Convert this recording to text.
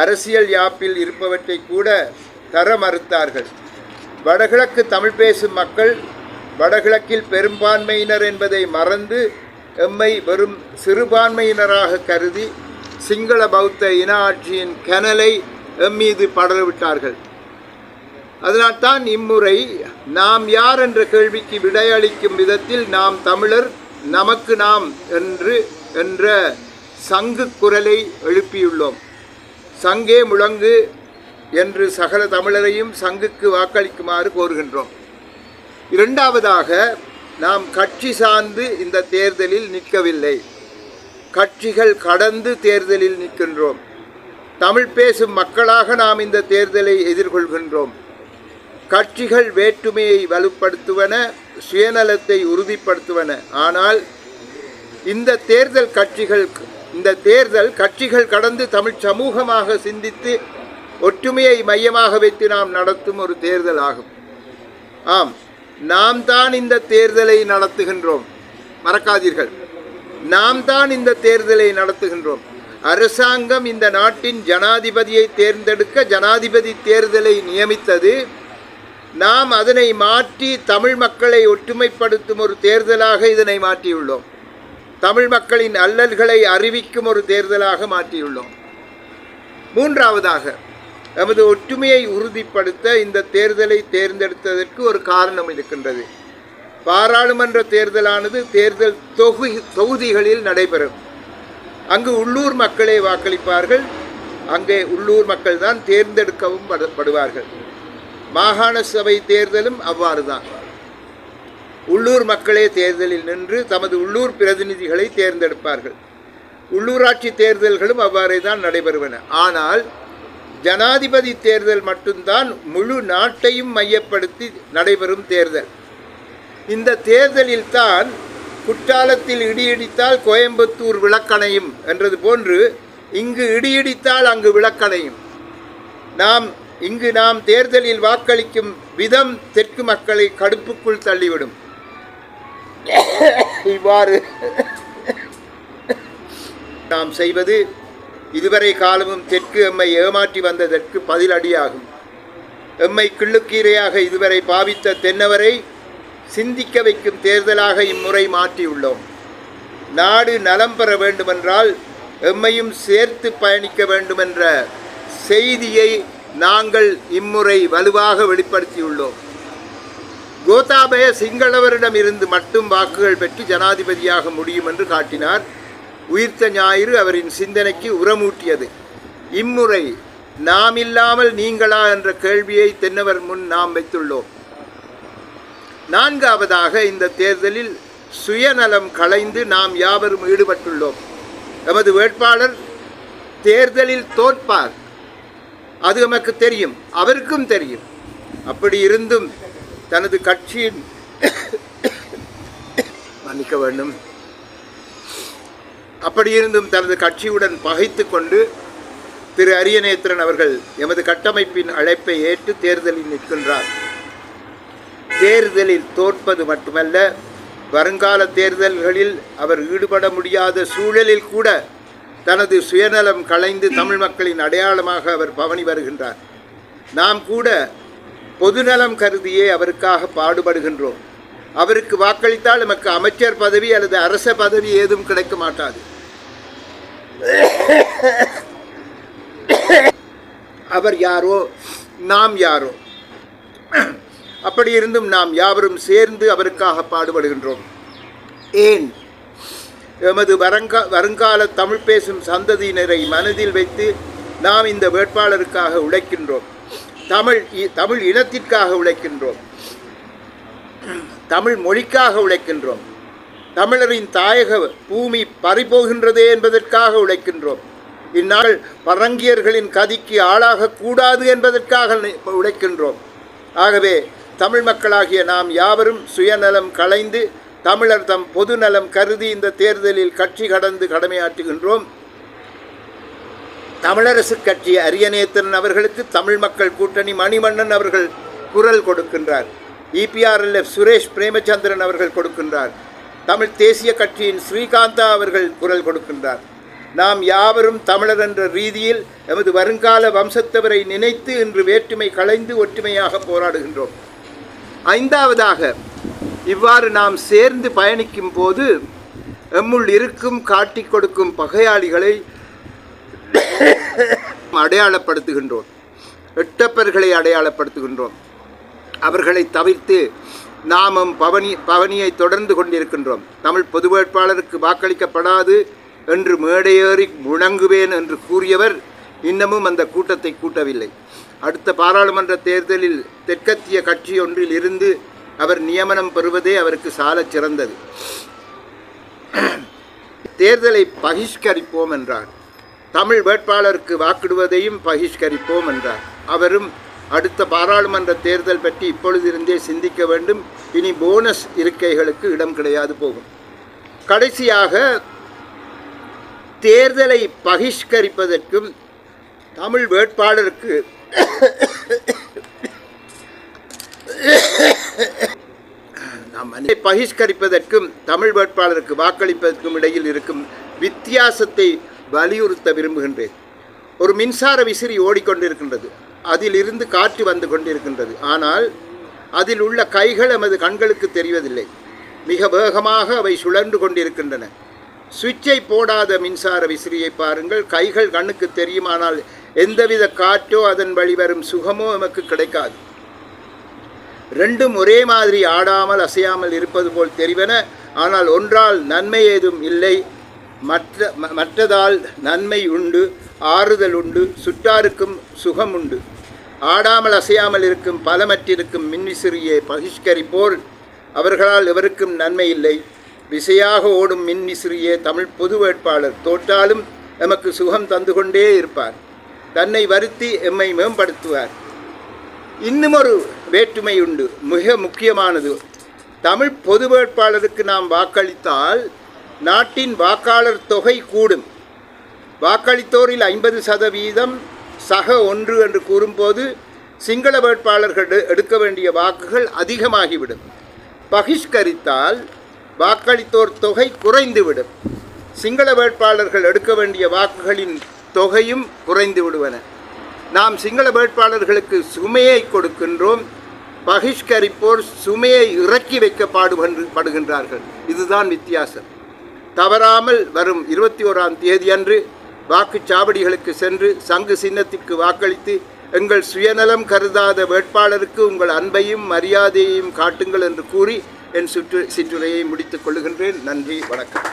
அரசியல் யாப்பில் இருப்பவற்றை கூட தர மறுத்தார்கள். வடகிழக்கு தமிழ் பேசும் மக்கள் வடகிழக்கில் பெரும்பான்மையினர் என்பதை மறந்து எம்மை வெறும் சிறுபான்மையினராக கருதி சிங்கள பௌத்த இன ஆட்சியின் கனலை எம்மீது படரவிட்டார்கள். அதனால்தான் இம்முறை நாம் யார் என்ற கேள்விக்கு விடையளிக்கும் விதத்தில் நாம் தமிழர் நமக்கு நாம் என்ற சங்கு குரலை எழுப்பியுள்ளோம். சங்கே முழங்கு என்று சகல தமிழரையும் சங்குக்கு வாக்களிக்குமாறு கோருகின்றோம். இரண்டாவதாக, நாம் கட்சி சார்ந்து இந்த தேர்தலில் நிற்கவில்லை. கட்சிகள் கடந்து தேர்தலில் நிற்கின்றோம். தமிழ் பேசும் மக்களாக நாம் இந்த தேர்தலை எதிர்கொள்கின்றோம். கட்சிகள் வேற்றுமையை வலுப்படுத்துவன, சுயநலத்தை உறுதிப்படுத்துவன. ஆனால் இந்த தேர்தல் கட்சிகள் கடந்து தமிழ் சமூகமாக சிந்தித்து ஒற்றுமையை மையமாக வைத்து நாம் நடத்தும் ஒரு தேர்தல் ஆகும். ஆம், நாம் தான் இந்த தேர்தலை நடத்துகின்றோம். மறக்காதீர்கள், நாம் தான் இந்த தேர்தலை நடத்துகின்றோம். அரசாங்கம் இந்த நாட்டின் ஜனாதிபதியை தேர்ந்தெடுக்க ஜனாதிபதி தேர்தலை நியமித்தது. நாம் அதனை மாற்றி தமிழ் மக்களை ஒற்றுமைப்படுத்தும் ஒரு தேர்தலாக இதனை மாற்றியுள்ளோம். தமிழ் மக்களின் அல்லல்களை அறிவிக்கும் ஒரு தேர்தலாக மாற்றியுள்ளோம். மூன்றாவதாக, நமது ஒற்றுமையை உறுதிப்படுத்த இந்த தேர்தலை தேர்ந்தெடுத்ததற்கு ஒரு காரணம் இருக்கின்றது. பாராளுமன்ற தேர்தலானது தேர்தல் தொகுதிகளில் நடைபெறும். அங்கு உள்ளூர் மக்களே வாக்களிப்பார்கள். அங்கே உள்ளூர் மக்கள் தான் தேர்ந்தெடுக்கவும் படுவார்கள். மாகாண சபை தேர்தலும் அவ்வாறு தான். உள்ளூர் மக்களே தேர்தலில் நின்று தமது உள்ளூர் பிரதிநிதிகளை தேர்ந்தெடுப்பார்கள். உள்ளூராட்சி தேர்தல்களும் அவ்வாறே தான் நடைபெறுவன. ஆனால் ஜனாதிபதி தேர்தல் மட்டும்தான் முழு நாட்டையும் மையப்படுத்தி நடைபெறும் தேர்தல். இந்த தேர்தலில் தான் குற்றாலத்தில் இடியிடித்தால் கோயம்புத்தூர் விளக்கணையும் என்றது போன்று இங்கு இடியிடித்தால் அங்கு விளக்கணையும். இங்கு நாம் தேர்தலில் வாக்களிக்கும் விதம் தெற்கு மக்களை கடுப்புக்குள் தள்ளிவிடும். இவ்வாறு நாம் செய்வது இதுவரை காலமும் தெற்கு எம்மை ஏமாற்றி வந்ததற்கு பதிலடியாகும். எம்மை கிள்ளுக்கீரையாக இதுவரை பாவித்த தென்னவரை சிந்திக்க வைக்கும் தேர்தலாக இம்முறை மாற்றியுள்ளோம். நாடு நலம் பெற வேண்டுமென்றால் எம்மையும் சேர்த்து பயணிக்க வேண்டுமென்ற செய்தியை நாங்கள் இம்முறை வலுவாக வெளிப்படுத்தியுள்ளோம். கோத்தாபய சிங்களவரிடம் இருந்து மட்டும் வாக்குகள் பெற்று ஜனாதிபதியாக முடியும் என்று காட்டினார். உயிர்த்த ஞாயிறு அவரின் சிந்தனைக்கு உரமூட்டியது. இம்முறை நாம் இல்லாமல் நீங்களா என்ற கேள்வியை தென்னவர் முன் நாம் வைத்துள்ளோம். நான்காவதாக, இந்த தேர்தலில் சுயநலம் களைந்து நாம் யாவரும் ஈடுபட்டுள்ளோம். எமது வேட்பாளர் தேர்தலில் தோற்பார், அது நமக்கு தெரியும், அவருக்கும் தெரியும். அப்படி இருந்தும் தனது கட்சியின் மன்னிக்க வேண்டும் அப்படி இருந்தும் தனது கட்சியுடன் பகைத்து கொண்டு திரு அரியநேத்திரன் அவர்கள் எமது கட்டமைப்பின் அழைப்பை ஏற்று தேர்தலில் நிற்கின்றார். தேர்தலில் தோற்பது மட்டுமல்ல, வருங்கால தேர்தல்களில் அவர் ஈடுபட முடியாத சூழலில் கூட தனது சுயநலம் களைந்து தமிழ் மக்களின் அடையாளமாக அவர் பவனி வருகின்றார். நாம் கூட பொதுநலம் கருதியே அவருக்காக பாடுபடுகின்றோம். அவருக்கு வாக்களித்தால் நமக்கு அமைச்சர் பதவி அல்லது அரச பதவி ஏதும் கிடைக்க மாட்டாது. அவர் யாரோ, நாம் யாரோ. அப்படி இருந்தும் நாம் யாவரும் சேர்ந்து அவருக்காக பாடுபடுகின்றோம். ஏன்? எமது வருங்கால தமிழ் பேசும் சந்ததியினரை மனதில் வைத்து நாம் இந்த வேட்பாளருக்காக உழைக்கின்றோம். தமிழ் இனத்திற்காக உழைக்கின்றோம். தமிழ் மொழிக்காக உழைக்கின்றோம். தமிழரின் தாயக பூமி பறிபோகின்றதே என்பதற்காக உழைக்கின்றோம். இந்நாள் பரங்கியர்களின் கதிக்கு ஆளாகக்கூடாது என்பதற்காக உழைக்கின்றோம். ஆகவே தமிழ் மக்களாகிய நாம் யாவரும் சுயநலம் களைந்து தமிழர் தம் பொதுநலம் கருதி இந்த தேர்தலில் கட்சி கடந்து கடமையாற்றுகின்றோம். தமிழரசு கட்சி அரியநேத்திரன் அவர்களுக்கு தமிழ் மக்கள் கூட்டணி மணிவண்ணன் அவர்கள் குரல் கொடுக்கின்றார். EPRLF சுரேஷ் பிரேமச்சந்திரன் அவர்கள் கொடுக்கின்றார். தமிழ் தேசிய கட்சியின் ஸ்ரீகாந்தா அவர்கள் குரல் கொடுக்கின்றார். நாம் யாவரும் தமிழர் என்ற ரீதியில் எமது வருங்கால வம்சத்தவரை நினைத்து இன்று வேற்றுமை களைந்து ஒற்றுமையாக போராடுகின்றோம். ஐந்தாவதாக, இவ்வாறு நாம் சேர்ந்து பயணிக்கும் போது எம்முள் இருக்கும் காட்டிக் கொடுக்கும் பகையாளிகளை அடையாளப்படுத்துகின்றோம், எட்டப்பர்களை அடையாளப்படுத்துகின்றோம். அவர்களை தவிர்த்து நாமும் பவனியை தொடர்ந்து கொண்டிருக்கின்றோம். தமிழ் பொது வேட்பாளருக்கு வாக்களிக்கப்படாது என்று மேடையேறி முழங்குவேன் என்று கூறியவர் இன்னமும் அந்த கூட்டத்தை கூட்டவில்லை. அடுத்த பாராளுமன்ற தேர்தலில் தெற்கத்திய கட்சி ஒன்றில் இருந்து அவர் நியமனம் பெறுவதே அவருக்கு சாலச் சிறந்தது. தேர்தலை பகிஷ்கரிப்போம் என்றார். தமிழ் வேட்பாளருக்கு வாக்கிடுவதையும் பகிஷ்கரிப்போம் என்றார். அவரும் அடுத்த பாராளுமன்ற தேர்தல் பற்றி இப்பொழுதிருந்தே சிந்திக்க வேண்டும். இனி போனஸ் இருக்கைகளுக்கு இடம் கிடையாது போகும். கடைசியாக, தேர்தலை பகிஷ்கரிப்பதற்கும் தமிழ் வேட்பாளருக்கு பகிஷ்கரிப்பதற்கும் தமிழ் வேட்பாளருக்கு வாக்களிப்பதற்கும் இடையில் இருக்கும் வித்தியாசத்தை வலியுறுத்த விரும்புகின்றேன். ஒரு மின்சார விசிறி ஓடிக்கொண்டிருக்கின்றது. அதிலிருந்து காற்று வந்து கொண்டிருக்கின்றது. ஆனால் அதில் உள்ள கைகள் எமது கண்களுக்கு தெரிவதில்லை. மிக வேகமாக அவை சுழன்று கொண்டிருக்கின்றன. சுவிட்சை போடாத மின்சார விசிறியை பாருங்கள். கைகள் கண்ணுக்கு தெரியுமானால் எந்தவித காற்றோ அதன் வழிவரும் சுகமோ எமக்கு கிடைக்காது. ரெண்டும் ஒரே மாதிரி ஆடாமல் அசையாமல் இருப்பது போல் தெரிவன. ஆனால் ஒன்றால் நன்மை ஏதும் இல்லை, மற்றதால் நன்மை உண்டு, ஆறுதல் உண்டு, சுற்றாருக்கும் சுகம் உண்டு. ஆடாமல் அசையாமல் இருக்கும் பலமற்றிருக்கும் மின்விசிறியை பகிஷ்கரிப்போர் அவர்களால் எவருக்கும் நன்மை இல்லை. விசையாக ஓடும் மின்விசிறியே தமிழ் பொது வேட்பாளர் தோற்றாலும் எமக்கு சுகம் தந்து கொண்டே இருப்பார். தன்னை வருத்தி எம்மை மேம்படுத்துவார். இன்னும் ஒரு வேற்றுமை உண்டு, மிக முக்கியமானது. தமிழ் பொது வேட்பாளருக்கு நாம் வாக்களித்தால் நாட்டின் வாக்காளர் தொகை கூடும். வாக்களித்தோரில் 50% சக 1 என்று கூறும்போது சிங்கள வேட்பாளர்கள் எடுக்க வேண்டிய வாக்குகள் அதிகமாகிவிடும். பகிஷ்கரித்தால் வாக்களித்தோர் தொகை குறைந்துவிடும். சிங்கள வேட்பாளர்கள் எடுக்க வேண்டிய வாக்குகளின் தொகையும் குறைந்து விடுவன. நாம் சிங்கள வேட்பாளர்களுக்கு சுமையை கொடுக்கின்றோம். பகிஷ்கரிப்போர் சுமையை இறக்கி வைக்க பாடுபடுகின்றார்கள். இதுதான் வித்தியாசம். தவறாமல் வரும் 21ஆம் தேதி அன்று வாக்குச்சாவடிகளுக்கு சென்று சங்கு சின்னத்திற்கு வாக்களித்து எங்கள் சுயநலம் கருதாத வேட்பாளருக்கு உங்கள் அன்பையும் மரியாதையையும் காட்டுங்கள் என்று கூறி என் சிற்றுரையை முடித்துக் கொள்கின்றேன். நன்றி, வணக்கம்.